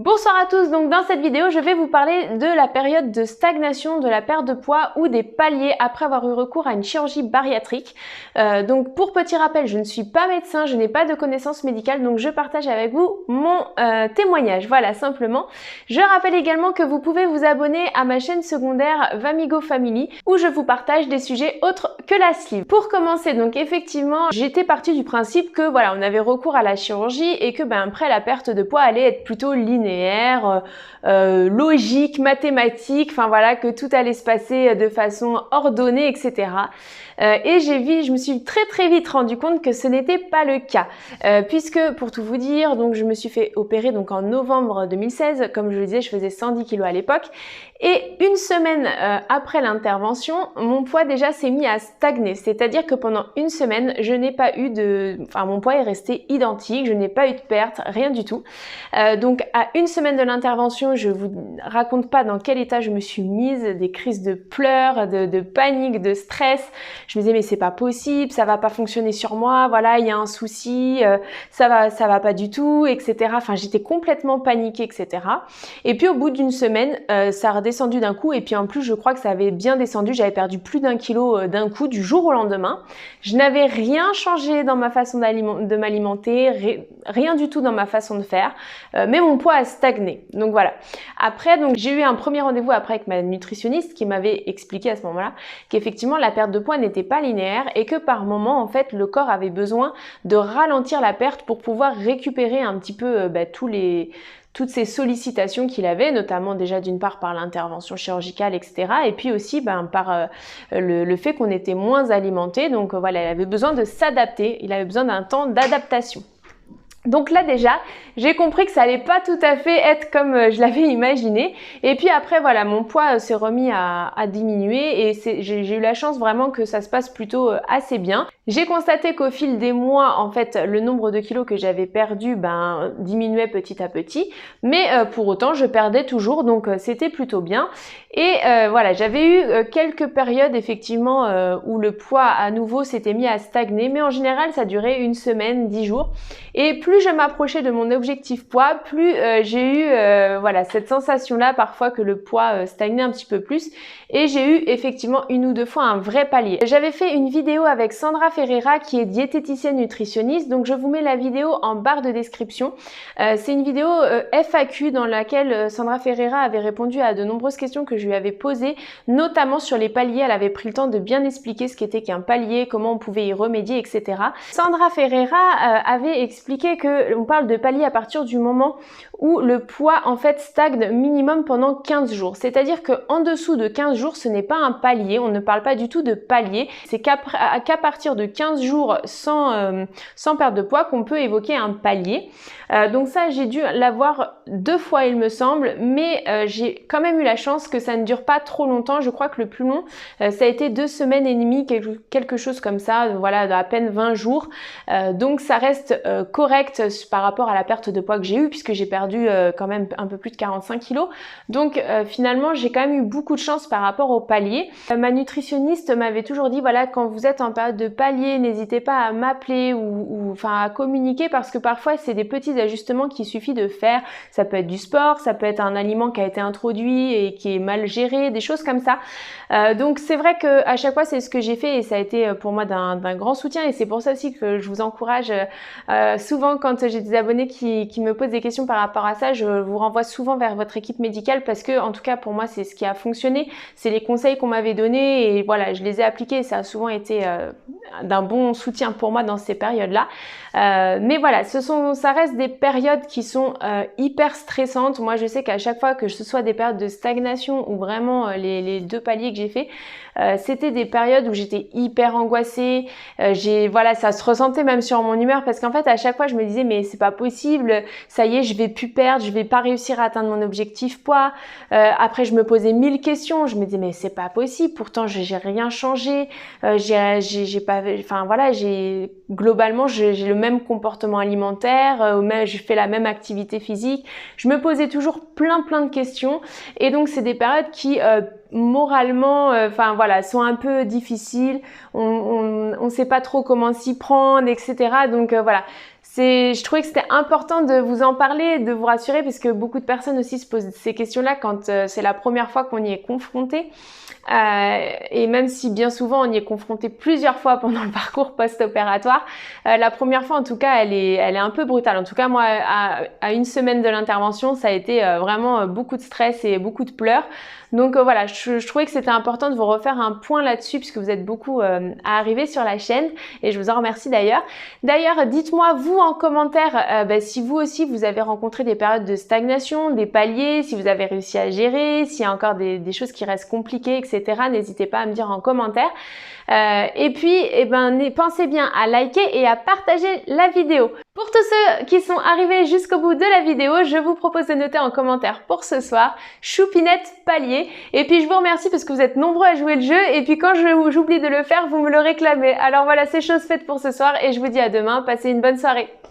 Bonsoir à tous, donc dans cette vidéo je vais vous parler de la période de stagnation de la perte de poids ou des paliers après avoir eu recours à une chirurgie bariatrique. Donc pour petit rappel, je ne suis pas médecin, je n'ai pas de connaissances médicales, donc je partage avec vous mon témoignage, voilà simplement. Je rappelle également que vous pouvez vous abonner à ma chaîne secondaire Vamigo Family où je vous partage des sujets autres que la sleeve. Pour commencer, donc effectivement j'étais partie du principe que voilà, on avait recours à la chirurgie et que après la perte de poids allait être plutôt linéaire, logique, mathématique, enfin voilà, que tout allait se passer de façon ordonnée, etc. Et je me suis très vite rendu compte que ce n'était pas le cas, puisque pour tout vous dire, donc je me suis fait opérer donc en novembre 2016, comme je le disais, je faisais 110 kg à l'époque, et une semaine après l'intervention, mon poids déjà s'est mis à stagner, c'est-à-dire que pendant une semaine, je n'ai pas eu mon poids est resté identique, je n'ai pas eu de perte, rien du tout. Donc à une semaine de l'intervention, je vous raconte pas dans quel état je me suis mise, des crises de pleurs, de panique, de stress. Je me disais mais c'est pas possible, ça va pas fonctionner sur moi, voilà, il y a un souci, ça va pas du tout, etc. Enfin j'étais complètement paniquée, etc. Et puis au bout d'une semaine, ça a redescendu d'un coup, et puis en plus je crois que ça avait bien descendu, j'avais perdu plus d'1 kilo d'un coup du jour au lendemain. Je n'avais rien changé dans ma façon de m'alimenter, rien du tout dans ma façon de faire, mais mon poids a stagné. Donc voilà. Après, donc j'ai eu un premier rendez-vous après avec ma nutritionniste qui m'avait expliqué à ce moment-là qu'effectivement la perte de poids n'était pas linéaire et que par moment en fait le corps avait besoin de ralentir la perte pour pouvoir récupérer un petit peu toutes ces sollicitations qu'il avait, notamment déjà d'une part par l'intervention chirurgicale, etc. Et puis aussi par le fait qu'on était moins alimenté. Donc voilà, il avait besoin de s'adapter, il avait besoin d'un temps d'adaptation. Donc là déjà, j'ai compris que ça allait pas tout à fait être comme je l'avais imaginé. Et puis après voilà, mon poids s'est remis à diminuer et j'ai eu la chance vraiment que ça se passe plutôt assez bien. J'ai constaté qu'au fil des mois, en fait, le nombre de kilos que j'avais perdu diminuait petit à petit, mais pour autant je perdais toujours, donc c'était plutôt bien. Et voilà, j'avais eu quelques périodes effectivement où le poids à nouveau s'était mis à stagner, mais en général ça durait une semaine, 10 jours. Et plus je m'approchais de mon objectif poids, plus j'ai eu cette sensation-là parfois que le poids stagnait un petit peu plus. Et j'ai eu effectivement une ou deux fois un vrai palier. J'avais fait une vidéo avec Sandra Ferreira qui est diététicienne nutritionniste, donc je vous mets la vidéo en barre de description. C'est une vidéo FAQ dans laquelle Sandra Ferreira avait répondu à de nombreuses questions que je lui avais posées, notamment sur les paliers. Elle avait pris le temps de bien expliquer ce qu'était qu'un palier, comment on pouvait y remédier, etc. Sandra Ferreira avait expliqué que on parle de palier à partir du moment où le poids en fait stagne minimum pendant 15 jours. C'est-à-dire qu'en dessous de 15 jours, ce n'est pas un palier, on ne parle pas du tout de palier. C'est qu'à partir de 15 jours sans perte de poids qu'on peut évoquer un palier. Donc ça, j'ai dû l'avoir 2 fois il me semble, mais j'ai quand même eu la chance que ça ne dure pas trop longtemps. Je crois que le plus long, ça a été 2 semaines et demie, quelque chose comme ça, voilà, à peine 20 jours. Donc ça reste correct par rapport à la perte de poids que j'ai eue, puisque j'ai perdu quand même un peu plus de 45 kilos. Donc finalement, j'ai quand même eu beaucoup de chance par rapport au palier. Ma nutritionniste m'avait toujours dit, voilà, quand vous êtes en période de palier, n'hésitez pas à m'appeler ou à communiquer, parce que parfois c'est des petits ajustements qu'il suffit de faire. Ça peut être du sport, ça peut être un aliment qui a été introduit et qui est mal géré, des choses comme ça. Donc c'est vrai que à chaque fois c'est ce que j'ai fait et ça a été pour moi d'un grand soutien, et c'est pour ça aussi que je vous encourage souvent quand j'ai des abonnés qui me posent des questions par rapport à ça, je vous renvoie souvent vers votre équipe médicale, parce que en tout cas pour moi c'est ce qui a fonctionné, c'est les conseils qu'on m'avait donnés et voilà, je les ai appliqués et ça a souvent été d'un bon soutien pour moi dans ces périodes-là. Mais voilà, ça reste des périodes qui sont hyper stressantes. Moi je sais qu'à chaque fois que ce soit des périodes de stagnation ou vraiment les 2 paliers que j'ai fait, c'était des périodes où j'étais hyper angoissée. Ça se ressentait même sur mon humeur, parce qu'en fait à chaque fois je me disais mais c'est pas possible, ça y est, je vais plus perdre, je vais pas réussir à atteindre mon objectif poids. Après je me posais 1000 questions, je me disais mais c'est pas possible, pourtant j'ai rien changé, globalement j'ai le même comportement alimentaire, je fais la même activité physique. Je me posais toujours plein de questions, et donc c'est des périodes qui moralement, sont un peu difficiles. On sait pas trop comment s'y prendre, etc. Donc voilà. je trouvais que c'était important de vous en parler, de vous rassurer, parce que beaucoup de personnes aussi se posent ces questions-là quand c'est la première fois qu'on y est confronté. Et même si bien souvent on y est confronté plusieurs fois pendant le parcours post-opératoire, la première fois en tout cas elle est un peu brutale. En tout cas moi à une semaine de l'intervention ça a été vraiment beaucoup de stress et beaucoup de pleurs. Donc voilà, je trouvais que c'était important de vous refaire un point là-dessus puisque vous êtes beaucoup à arriver sur la chaîne et je vous en remercie d'ailleurs. D'ailleurs, dites-moi vous en commentaire si vous aussi vous avez rencontré des périodes de stagnation, des paliers, si vous avez réussi à gérer, s'il y a encore des choses qui restent compliquées, etc. N'hésitez pas à me dire en commentaire. Et puis, pensez bien à liker et à partager la vidéo. Pour tous ceux qui sont arrivés jusqu'au bout de la vidéo, je vous propose de noter en commentaire pour ce soir Choupinette Palier. Et puis je vous remercie parce que vous êtes nombreux à jouer le jeu et puis quand j'oublie de le faire, vous me le réclamez. Alors voilà, c'est chose faite pour ce soir et je vous dis à demain. Passez une bonne soirée.